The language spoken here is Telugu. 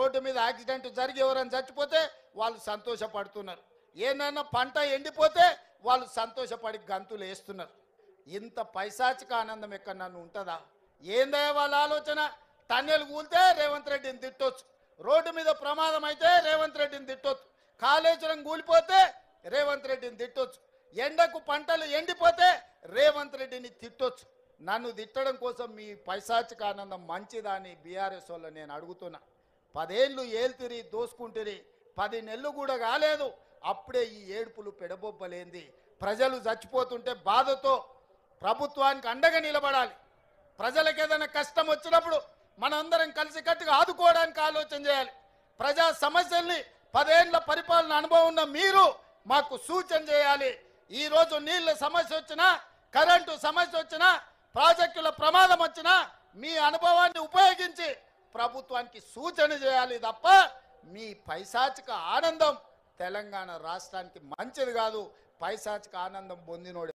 రోడ్డు మీద యాక్సిడెంట్ జరిగి ఎవరైనా చచ్చిపోతే వాళ్ళు సంతోషపడుతున్నారు. ఏదైనా పంట ఎండిపోతే వాళ్ళు సంతోషపడి గంతులు వేస్తున్నారు. ఇంత పైశాచిక ఆనందం ఎక్కడ నన్ను ఉంటుందా? ఏందే వాళ్ళ ఆలోచన? టన్నెలు కూలితే రేవంత్ రెడ్డిని తిట్టొచ్చు, రోడ్డు మీద ప్రమాదం అయితే రేవంత్ రెడ్డిని తిట్టొచ్చు, కాళేశ్వరం కూలిపోతే రేవంత్ రెడ్డిని తిట్టొచ్చు, ఎండకు పంటలు ఎండిపోతే రేవంత్ రెడ్డిని తిట్టొచ్చు. నన్ను తిట్టడం కోసం మీ పైశాచిక ఆనందం మంచిదా అని బీఆర్ఎస్ వాళ్ళు నేను అడుగుతున్నా. 10 ఏళ్ళు ఏల్తిరి దోసుకుంటిరి, 10 నెలలు కూడా కాలేదు, అప్పుడే ఈ ఏడుపులు పెడబొబ్బలేంది? ప్రజలు చచ్చిపోతుంటే బాధతో ప్రభుత్వానికి అండగా నిలబడాలి. ప్రజలకు ఏదైనా కష్టం వచ్చినప్పుడు మనందరం కలిసికట్టుగా ఆదుకోవడానికి ఆలోచన చేయాలి. ప్రజా సమస్యల్ని 10 ఏళ్ల పరిపాలన అనుభవం ఉన్న మీరు మాకు సూచన చేయాలి. ఈరోజు నీళ్ళ సమస్య వచ్చినా, కరెంటు సమస్య వచ్చినా, ప్రాజెక్టుల ప్రమాదం వచ్చినా మీ అనుభవాన్ని ఉపయోగించి ప్రభుత్వానికి సూచన చేయాలి తప్ప మీ పైశాచిక ఆనందం తెలంగాణ రాష్ట్రానికి మంచిది కాదు. పైశాచిక ఆనందం పొందినోడు